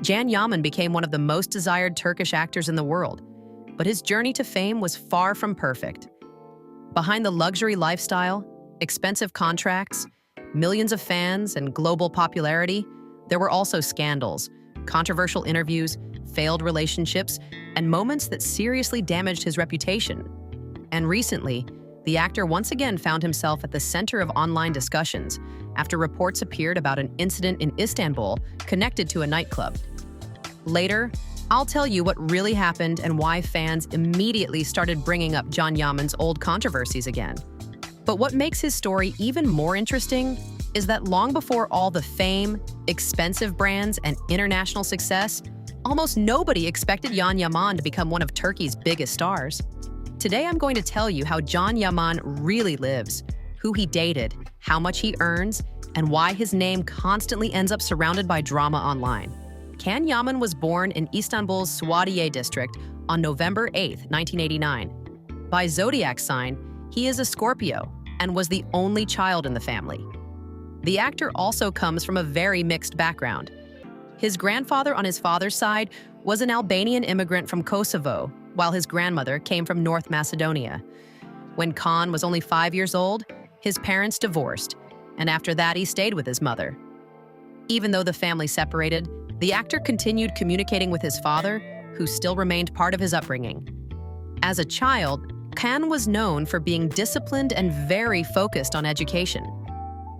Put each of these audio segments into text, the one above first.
Can Yaman became one of the most desired Turkish actors in the world, but his journey to fame was far from perfect. Behind the luxury lifestyle, expensive contracts, millions of fans, and global popularity, there were also scandals, controversial interviews, failed relationships, and moments that seriously damaged his reputation. And recently, the actor once again found himself at the center of online discussions after reports appeared about an incident in Istanbul connected to a nightclub. Later, I'll tell you what really happened and why fans immediately started bringing up Can Yaman's old controversies again. But what makes his story even more interesting is that long before all the fame, expensive brands, and international success, almost nobody expected Can Yaman to become one of Turkey's biggest stars. Today I'm going to tell you how Can Yaman really lives, who he dated, how much he earns, and why his name constantly ends up surrounded by drama online. Can Yaman was born in Istanbul's Suadiye district on November 8, 1989. By zodiac sign, he is a Scorpio and was the only child in the family. The actor also comes from a very mixed background. His grandfather on his father's side was an Albanian immigrant from Kosovo, while his grandmother came from North Macedonia. When Can was only 5 years old, his parents divorced, and after that he stayed with his mother. Even though the family separated, the actor continued communicating with his father, who still remained part of his upbringing. As a child, Can was known for being disciplined and very focused on education.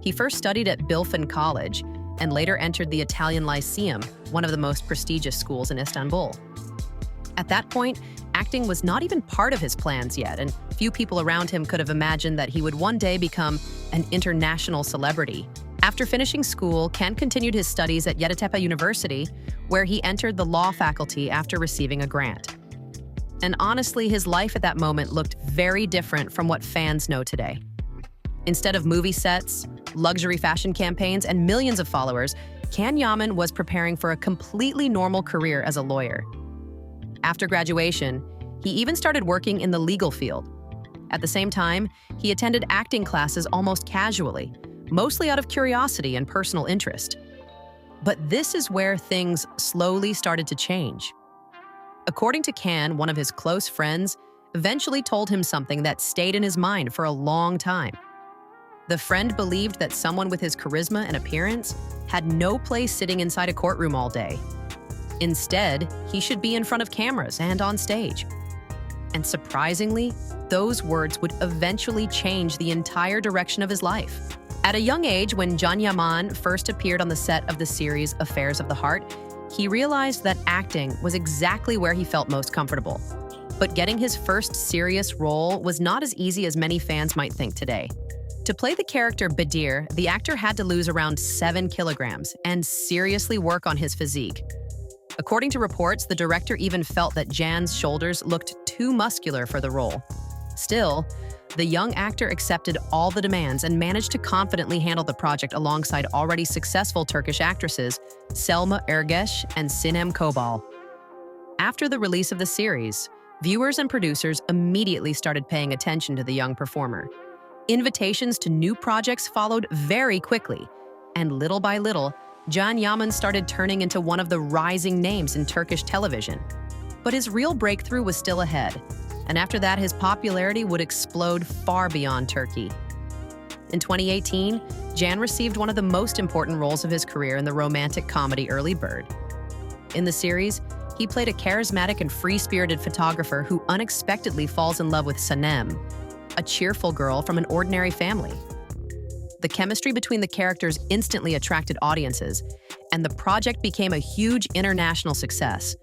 He first studied at Bilfen College and later entered the Italian Lyceum, one of the most prestigious schools in Istanbul. At that point, acting was not even part of his plans yet, and few people around him could have imagined that he would one day become an international celebrity. After finishing school, Can continued his studies at Yeditepe University, where he entered the law faculty after receiving a grant. And honestly, his life at that moment looked very different from what fans know today. Instead of movie sets, luxury fashion campaigns, and millions of followers, Can Yaman was preparing for a completely normal career as a lawyer. After graduation, he even started working in the legal field. At the same time, he attended acting classes almost casually, mostly out of curiosity and personal interest. But this is where things slowly started to change. According to Can, one of his close friends eventually told him something that stayed in his mind for a long time. The friend believed that someone with his charisma and appearance had no place sitting inside a courtroom all day. Instead, he should be in front of cameras and on stage. And surprisingly, those words would eventually change the entire direction of his life. At a young age, when Can Yaman first appeared on the set of the series Affairs of the Heart, he realized that acting was exactly where he felt most comfortable. But getting his first serious role was not as easy as many fans might think today. To play the character Badir, the actor had to lose around 7 kilograms and seriously work on his physique. According to reports, the director even felt that Can's shoulders looked too muscular for the role. Still, the young actor accepted all the demands and managed to confidently handle the project alongside already successful Turkish actresses Selma Ergeç and Sinem Kobal. After the release of the series, viewers and producers immediately started paying attention to the young performer. Invitations to new projects followed very quickly, and little by little, Can Yaman started turning into one of the rising names in Turkish television. But his real breakthrough was still ahead, and after that his popularity would explode far beyond Turkey. In 2018, Can received one of the most important roles of his career in the romantic comedy Early Bird. In the series, he played a charismatic and free-spirited photographer who unexpectedly falls in love with Sanem, a cheerful girl from an ordinary family. The chemistry between the characters instantly attracted audiences, and the project became a huge international success.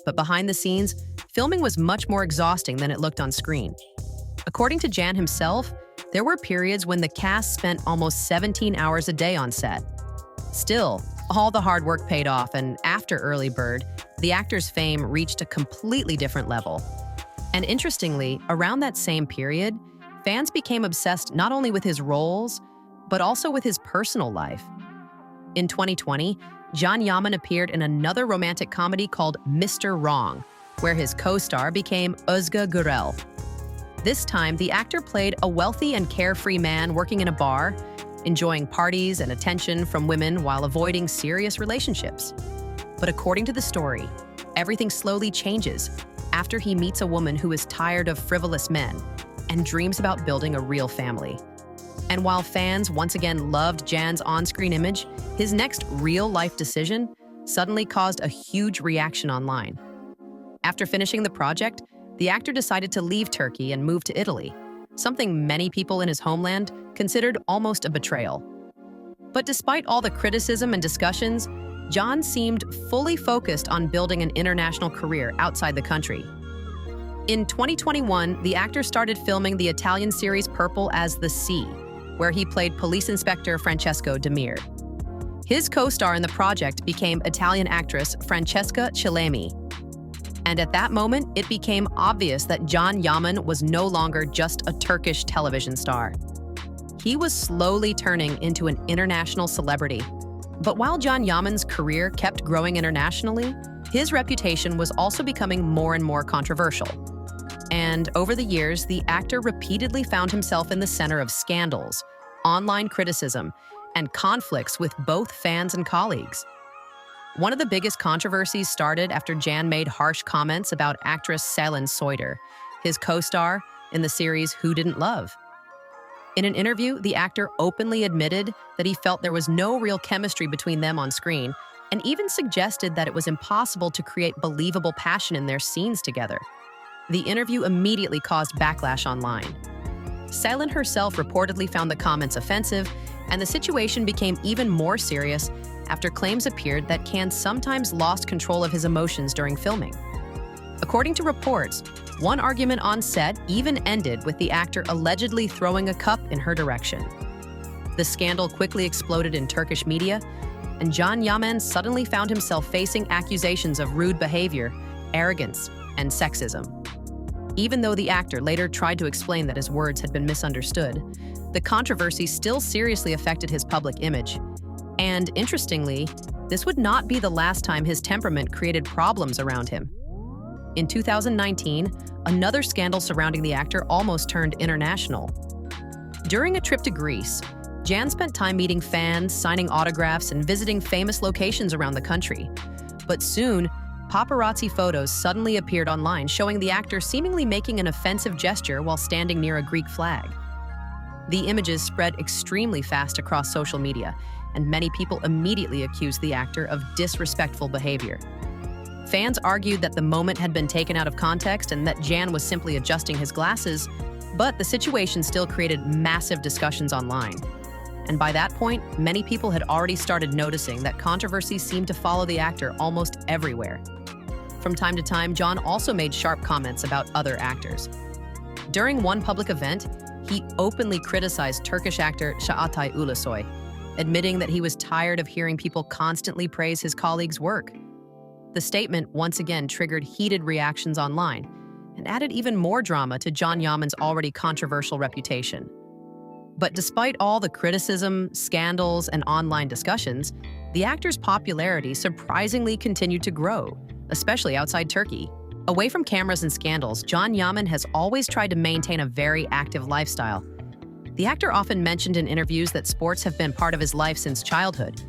But behind the scenes, filming was much more exhausting than it looked on screen. According to Can himself, there were periods when the cast spent almost 17 hours a day on set. Still, all the hard work paid off, and after Early Bird, the actor's fame reached a completely different level. And interestingly, around that same period, fans became obsessed not only with his roles, but also with his personal life. In 2020, Can Yaman appeared in another romantic comedy called Mr. Wrong, where his co-star became Özge Gürel. This time, the actor played a wealthy and carefree man working in a bar, enjoying parties and attention from women while avoiding serious relationships. But according to the story, everything slowly changes after he meets a woman who is tired of frivolous men and dreams about building a real family. And while fans once again loved Can's on-screen image, his next real-life decision suddenly caused a huge reaction online. After finishing the project, the actor decided to leave Turkey and move to Italy, something many people in his homeland considered almost a betrayal. But despite all the criticism and discussions, Can seemed fully focused on building an international career outside the country. In 2021, the actor started filming the Italian series Purple as the Sea, where he played Police Inspector Francesco Demir. His co-star in the project became Italian actress Francesca Chillemi. And at that moment, it became obvious that Can Yaman was no longer just a Turkish television star. He was slowly turning into an international celebrity. But while Can Yaman's career kept growing internationally, his reputation was also becoming more and more controversial. And over the years, the actor repeatedly found himself in the center of scandals, online criticism, and conflicts with both fans and colleagues. One of the biggest controversies started after Can made harsh comments about actress Selin Soyder, his co-star in the series Who Didn't Love. In an interview, the actor openly admitted that he felt there was no real chemistry between them on screen, and even suggested that it was impossible to create believable passion in their scenes together. The interview immediately caused backlash online. Selin herself reportedly found the comments offensive, and the situation became even more serious after claims appeared that Can sometimes lost control of his emotions during filming. According to reports, one argument on set even ended with the actor allegedly throwing a cup in her direction. The scandal quickly exploded in Turkish media, and Can Yaman suddenly found himself facing accusations of rude behavior, arrogance, and sexism. Even though the actor later tried to explain that his words had been misunderstood, the controversy still seriously affected his public image. And interestingly, this would not be the last time his temperament created problems around him. In 2019, another scandal surrounding the actor almost turned international. During a trip to Greece, Can spent time meeting fans, signing autographs, and visiting famous locations around the country. But soon, paparazzi photos suddenly appeared online showing the actor seemingly making an offensive gesture while standing near a Greek flag. The images spread extremely fast across social media, and many people immediately accused the actor of disrespectful behavior. Fans argued that the moment had been taken out of context and that Can was simply adjusting his glasses, but the situation still created massive discussions online. And by that point, many people had already started noticing that controversies seemed to follow the actor almost everywhere. From time to time, Can also made sharp comments about other actors. During one public event, he openly criticized Turkish actor Çağatay Ulusoy, admitting that he was tired of hearing people constantly praise his colleagues' work. The statement once again triggered heated reactions online and added even more drama to Can Yaman's already controversial reputation. But despite all the criticism, scandals, and online discussions, the actor's popularity surprisingly continued to grow, especially outside Turkey. Away from cameras and scandals, Can Yaman has always tried to maintain a very active lifestyle. The actor often mentioned in interviews that sports have been part of his life since childhood.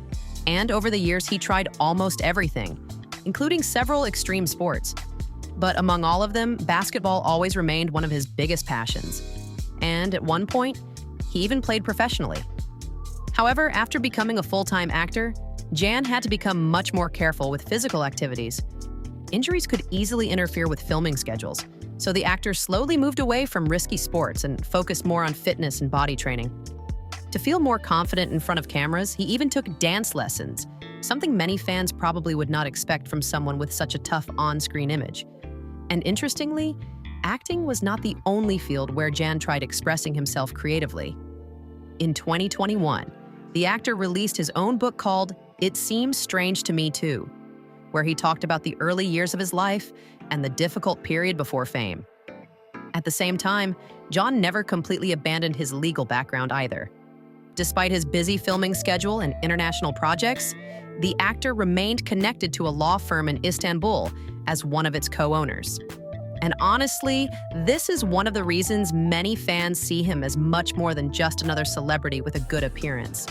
And over the years, he tried almost everything, including several extreme sports. But among all of them, basketball always remained one of his biggest passions. And at one point, he even played professionally. However, after becoming a full-time actor, Can had to become much more careful with physical activities. Injuries could easily interfere with filming schedules, so the actor slowly moved away from risky sports and focused more on fitness and body training. To feel more confident in front of cameras, he even took dance lessons, something many fans probably would not expect from someone with such a tough on-screen image. And interestingly, acting was not the only field where Can tried expressing himself creatively. In 2021, the actor released his own book called It Seems Strange to Me Too, where he talked about the early years of his life and the difficult period before fame. At the same time, Can never completely abandoned his legal background either. Despite his busy filming schedule and international projects, the actor remained connected to a law firm in Istanbul as one of its co-owners. And honestly, this is one of the reasons many fans see him as much more than just another celebrity with a good appearance.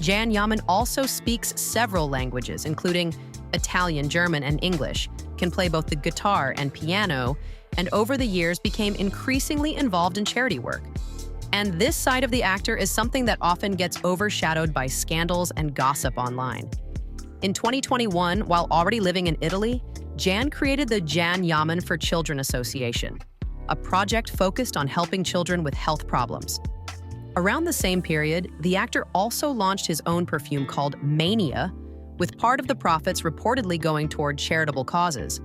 Can Yaman also speaks several languages, including Italian, German, and English, can play both the guitar and piano, and over the years became increasingly involved in charity work. And this side of the actor is something that often gets overshadowed by scandals and gossip online. In 2021, while already living in Italy, Can created the Can Yaman for Children Association, a project focused on helping children with health problems. Around the same period, the actor also launched his own perfume called Mania, with part of the profits reportedly going toward charitable causes.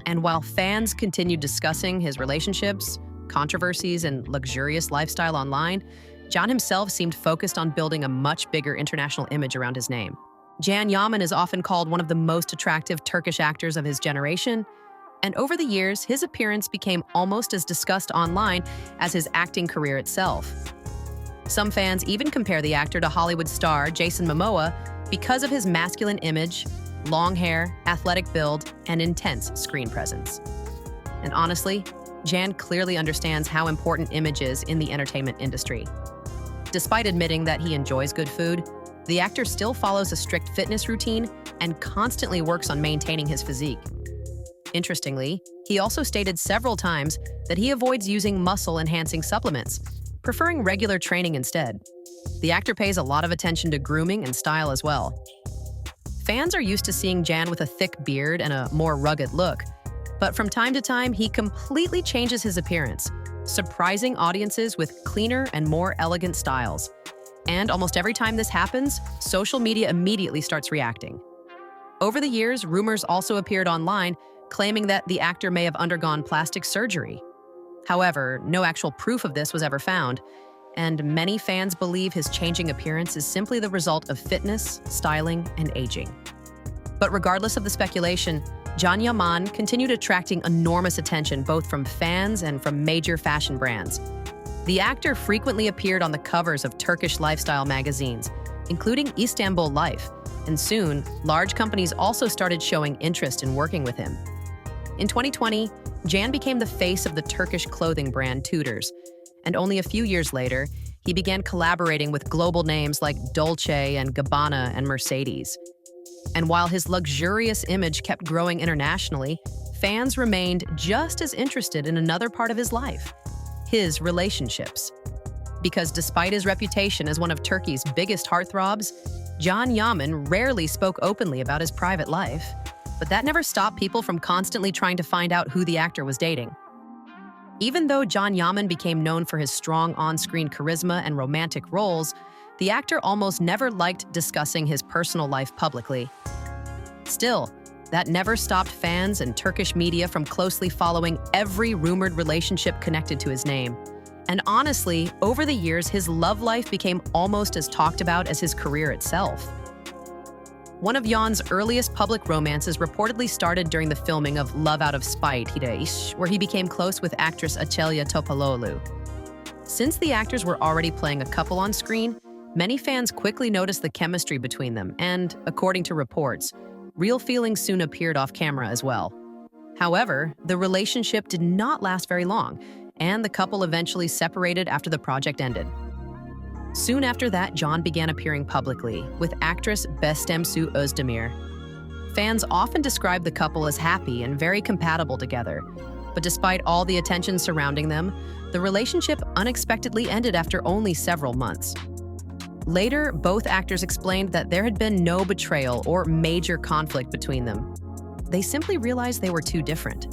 And while fans continued discussing his relationships, controversies, and luxurious lifestyle online, Can himself seemed focused on building a much bigger international image around his name. Can Yaman is often called one of the most attractive Turkish actors of his generation, and over the years, his appearance became almost as discussed online as his acting career itself. Some fans even compare the actor to Hollywood star Jason Momoa because of his masculine image, long hair, athletic build, and intense screen presence. And honestly, Can clearly understands how important image is in the entertainment industry. Despite admitting that he enjoys good food, the actor still follows a strict fitness routine and constantly works on maintaining his physique. Interestingly, he also stated several times that he avoids using muscle-enhancing supplements, preferring regular training instead. The actor pays a lot of attention to grooming and style as well. Fans are used to seeing Can with a thick beard and a more rugged look, but from time to time, he completely changes his appearance, surprising audiences with cleaner and more elegant styles. And almost every time this happens, social media immediately starts reacting. Over the years, rumors also appeared online claiming that the actor may have undergone plastic surgery. However, no actual proof of this was ever found, and many fans believe his changing appearance is simply the result of fitness, styling, and aging. But regardless of the speculation, Can Yaman continued attracting enormous attention both from fans and from major fashion brands. The actor frequently appeared on the covers of Turkish lifestyle magazines, including Istanbul Life, and soon, large companies also started showing interest in working with him. In 2020, Can became the face of the Turkish clothing brand Tudors, and only a few years later, he began collaborating with global names like Dolce and Gabbana and Mercedes. And while his luxurious image kept growing internationally, fans remained just as interested in another part of his life: his relationships. Because despite his reputation as one of Turkey's biggest heartthrobs, Can Yaman rarely spoke openly about his private life. But that never stopped people from constantly trying to find out who the actor was dating. Even though Can Yaman became known for his strong on-screen charisma and romantic roles, the actor almost never liked discussing his personal life publicly. Still, that never stopped fans and Turkish media from closely following every rumored relationship connected to his name. And honestly, over the years, his love life became almost as talked about as his career itself. One of Can's earliest public romances reportedly started during the filming of Love Out of Spite, where he became close with actress Açelya Topaloğlu. Since the actors were already playing a couple on screen, many fans quickly noticed the chemistry between them, and, according to reports, real feelings soon appeared off camera as well. However, the relationship did not last very long, and the couple eventually separated after the project ended. Soon after that, Can began appearing publicly with actress Bestemsu Özdemir. Fans often describe the couple as happy and very compatible together, but despite all the attention surrounding them, the relationship unexpectedly ended after only several months. Later, both actors explained that there had been no betrayal or major conflict between them. They simply realized they were too different.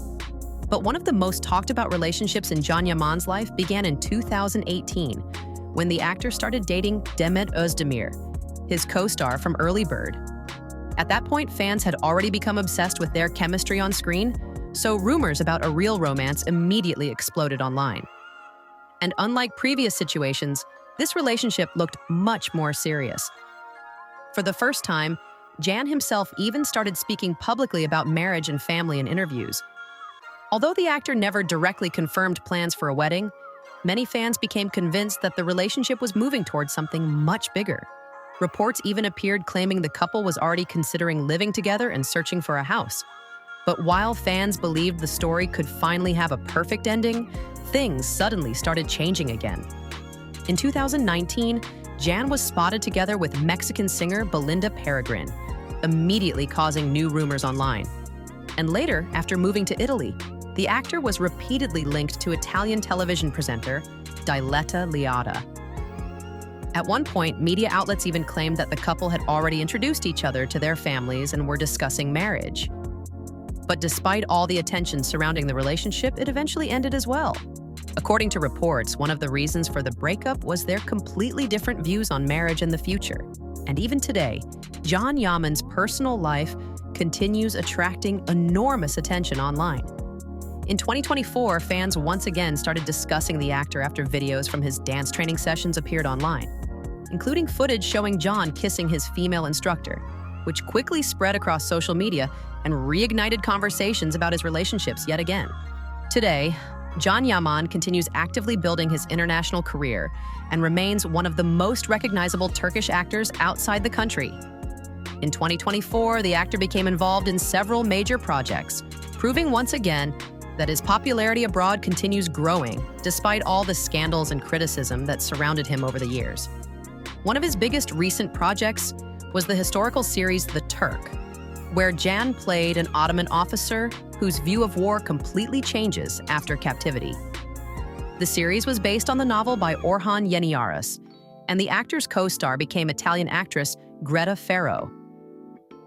But one of the most talked about relationships in Can Yaman's life began in 2018, when the actor started dating Demet Özdemir, his co-star from Early Bird. At that point, fans had already become obsessed with their chemistry on screen, so rumors about a real romance immediately exploded online. And unlike previous situations, this relationship looked much more serious. For the first time, Can himself even started speaking publicly about marriage and family in interviews. Although the actor never directly confirmed plans for a wedding, many fans became convinced that the relationship was moving towards something much bigger. Reports even appeared claiming the couple was already considering living together and searching for a house. But while fans believed the story could finally have a perfect ending, things suddenly started changing again. In 2019, Can was spotted together with Mexican singer Belinda Peregrine, immediately causing new rumors online. And later, after moving to Italy, the actor was repeatedly linked to Italian television presenter Diletta Leotta. At one point, media outlets even claimed that the couple had already introduced each other to their families and were discussing marriage. But despite all the attention surrounding the relationship, it eventually ended as well. According to reports, one of the reasons for the breakup was their completely different views on marriage and the future. And even today, Can Yaman's personal life continues attracting enormous attention online. In 2024, fans once again started discussing the actor after videos from his dance training sessions appeared online, including footage showing Can kissing his female instructor, which quickly spread across social media and reignited conversations about his relationships yet again. Today, Can Yaman continues actively building his international career and remains one of the most recognizable Turkish actors outside the country. In 2024, the actor became involved in several major projects, proving once again that his popularity abroad continues growing despite all the scandals and criticism that surrounded him over the years. One of his biggest recent projects was the historical series The Turk, where Can played an Ottoman officer whose view of war completely changes after captivity. The series was based on the novel by Orhan Yeniaris, and the actor's co-star became Italian actress Greta Ferro.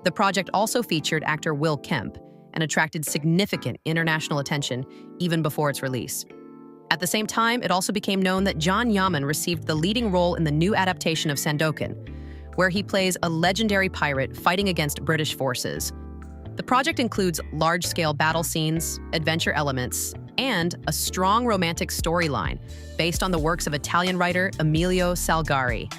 The project also featured actor Will Kemp and attracted significant international attention even before its release. At the same time, it also became known that Can Yaman received the leading role in the new adaptation of Sandokan, where he plays a legendary pirate fighting against British forces. The project includes large-scale battle scenes, adventure elements, and a strong romantic storyline based on the works of Italian writer Emilio Salgari.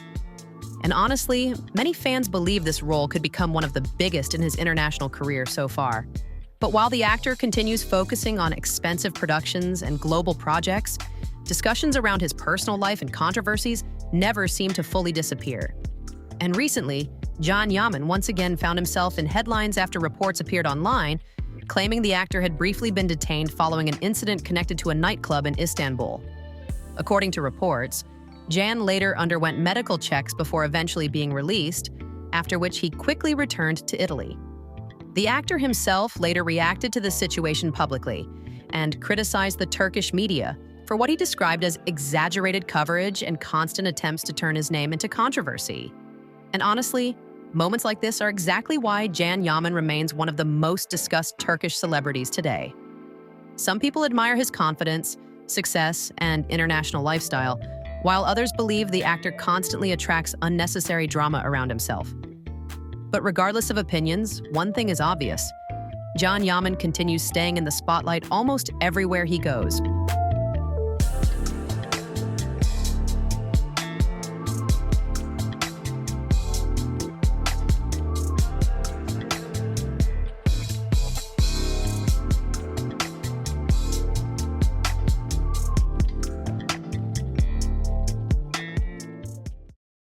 And honestly, many fans believe this role could become one of the biggest in his international career so far. But while the actor continues focusing on expensive productions and global projects, discussions around his personal life and controversies never seem to fully disappear. And recently, Can Yaman once again found himself in headlines after reports appeared online, claiming the actor had briefly been detained following an incident connected to a nightclub in Istanbul. According to reports, Can later underwent medical checks before eventually being released, after which he quickly returned to Italy. The actor himself later reacted to the situation publicly and criticized the Turkish media for what he described as exaggerated coverage and constant attempts to turn his name into controversy. And honestly, moments like this are exactly why Can Yaman remains one of the most discussed Turkish celebrities today. Some people admire his confidence, success, and international lifestyle, while others believe the actor constantly attracts unnecessary drama around himself. But regardless of opinions, one thing is obvious: Can Yaman continues staying in the spotlight almost everywhere he goes.